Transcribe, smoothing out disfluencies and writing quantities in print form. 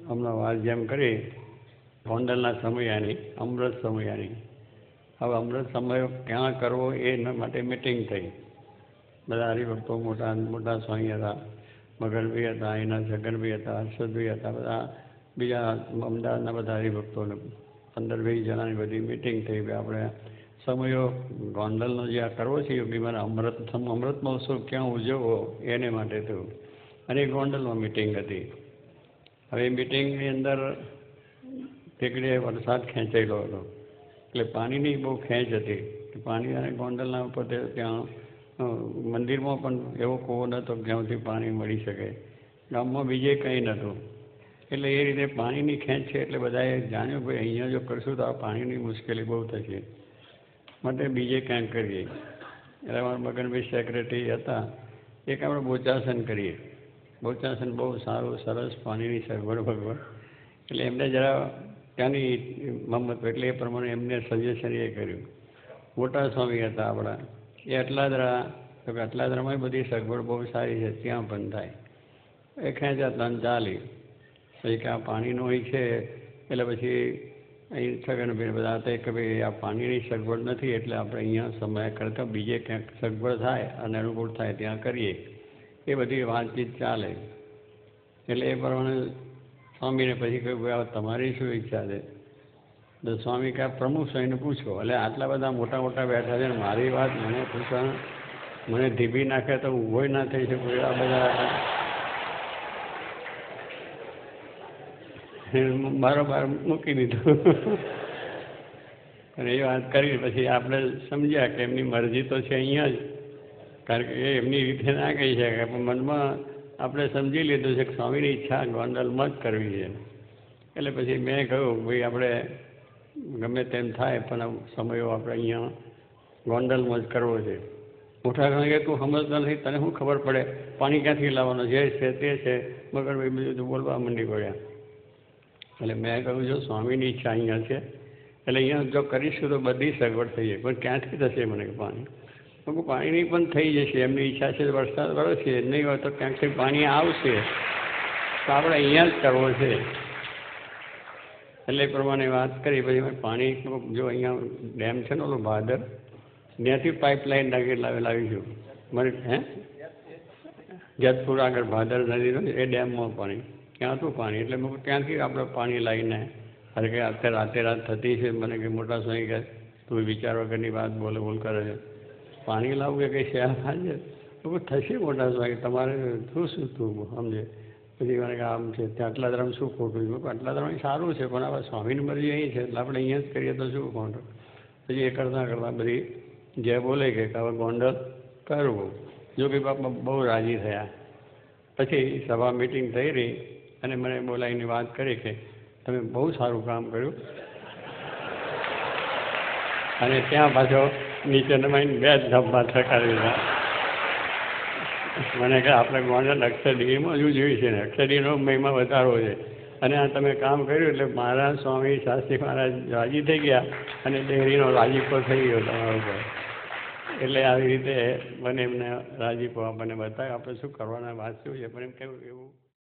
હમણાં વાત જેમ કરી ગોંડલના સમયાની અમૃત સમયાની, હવે અમૃત સમય ક્યાં કરવો એના માટે મિટિંગ થઈ. બધા હરિભક્તો મોટા મોટા સ્વામી હતા, મગરભાઈ હતા, એના જગનભાઈ હતા, હર્ષદભાઈ હતા, બધા બીજા અમદાવાદના બધા હરિભક્તોને 15-20 જણાની બધી મિટિંગ થઈ. આપણે સમયો ગોંડલનો જે આ કરવો છે યોગી મારા અમૃત મહોત્સવ ક્યાં ઉજવવો એને માટે થયું. અને ગોંડલમાં મિટિંગ હતી. હવે મિટિંગની અંદર ટેકરીએ વરસાદ ખેંચાયેલો હતો, એટલે પાણીની બહુ ખેંચ હતી. પાણી અને ગોંડલના પોતે ત્યાં મંદિરમાં પણ એવો કૂવો નહોતો જ્યાંથી પાણી મળી શકે, ગામમાં બીજે કંઈ નહોતું. એટલે એ રીતે પાણીની ખેંચ છે એટલે બધાએ જાણ્યું ભાઈ અહીંયા જો કરશું તો આ પાણીની મુશ્કેલી બહુ થશે, માટે બીજે ક્યાંક કરીએ. એટલે અમારા મગનભાઈ સેક્રેટરી હતા, એક આપણે બોચાસન કરીએ. બોચાસન બહુ સારું સરસ પાણીની સગવડ ભગવડ, એટલે એમને જરા ત્યાંની મહંમત એટલે એ પ્રમાણે એમને સજેશન એ કર્યું. મોટા સ્વામી હતા આપણા, એ અટલાદરા, તો કે અટલાદરામાં બધી સગવડ બહુ સારી છે, ત્યાં પણ થાય. એ ખેંચાતા ચાલી પછી કે આ પાણીનું અહીં છે, એટલે પછી અહીં છગનભાઈ બધા હતા કે ભાઈ આ પાણીની સગવડ નથી એટલે આપણે અહીંયા સમય કરતાં બીજે ક્યાંક સગવડ થાય અને અનુકૂળ થાય ત્યાં કરીએ. એ બધી વાતચીત ચાલે. એટલે એ પ્રમાણે સ્વામીને પછી કહ્યું ભાઈ તમારી શું ઈચ્છા છે? તો સ્વામી કે પ્રમુખ સ્વામીને પૂછો. એટલે આટલા બધા મોટા મોટા બેઠા છે ને મારી વાત મને પૂછવા, મને ધીબી નાખે તો ઊભો ના થઈ શકું. આ બધા બારોબાર મૂકી દીધું. અને એ વાત કરી પછી આપણે સમજ્યા કે એમની મરજી તો છે અહીંયા જ, કારણ કે એ એમની રીતે ના કહી શકે, પણ મનમાં આપણે સમજી લીધું છે કે સ્વામીની ઈચ્છા ગોંડલમાં જ કરવી છે. એટલે પછી મેં કહ્યું ભાઈ આપણે ગમે તેમ થાય પણ સમયો આપણે અહીંયા ગોંડલમાં જ કરવો છે. મોટા ઘણા કે તું સમજતો નથી, તને શું ખબર પડે પાણી ક્યાંથી લાવવાનું, જે છે તે છે, મગર ભાઈ બધું બોલવા માંડી પડ્યા. એટલે મેં કહ્યું જો સ્વામીની ઈચ્છા અહીંયા છે એટલે અહીંયા જો કરીશું તો બધી સગવડ થઈ જાય, પણ ક્યાંથી થશે મને પાણી? પાણીની પણ થઈ જશે, એમની ઈચ્છા છે વરસાદ વરસશે, નહીં હોય તો ક્યાંકથી પાણી આવશે, તો આપણે અહીંયા જ કરવો છે. એટલે એ પ્રમાણે વાત કરી. પછી પાણી જો અહીંયા ડેમ છે ને ઓલો ભાદર, ત્યાંથી પાઇપલાઇન લાવીશું. મને જેતપુર આગળ ભાદર નદીનો એ ડેમમાં પાણી ત્યાં હતું પાણી, એટલે મેં ત્યાંથી આપણે પાણી લાવીને, અરે કે અત્યારે રાત થતી છે, મને કે મોટા સ્વામી કે તું વિચાર વગરની વાત બોલ કરે છે, પાણી લાવવું કે કંઈ શેર થાય તો થશે મોટા સ્વામી, તમારે શું તું સમજે. પછી મને કે આમ છે ત્યાં અટલાદરામાં શું ખોટું છે? અટલાદરામાં સારું છે પણ હવે સ્વામીની મરજી અહીં છે એટલે આપણે અહીંયા જ કરીએ તો શું ખોટું? પછી એ કરતાં બધી જે બોલે કે હવે ગોંડલ કરવું. જોગી બાપા બહુ રાજી થયા. પછી સભા મિટિંગ થઈ રહી અને મને બોલાવીને વાત કરી કે તમે બહુ સારું કામ કર્યું, અને ત્યાં પાછો નીચે નમાઈને 2 ધબ્બા ઠકાવી દીધા. મને કે આપણે ગોંડલ અક્ષરડીમાં હજુ જોઈ છે ને, અક્ષરડીનો મહિમા વધારો છે, અને આ તમે કામ કર્યું એટલે મારા સ્વામી શાસ્ત્રી મહારાજ રાજી થઈ ગયા અને ડેરીનો રાજીપો થઈ ગયો તમારા ઉપર. એટલે આવી રીતે મને એમને રાજીપો આપણને બતાવ્યો. આપણે શું કરવાના વાત શું છે, પણ એમ કેવું એવું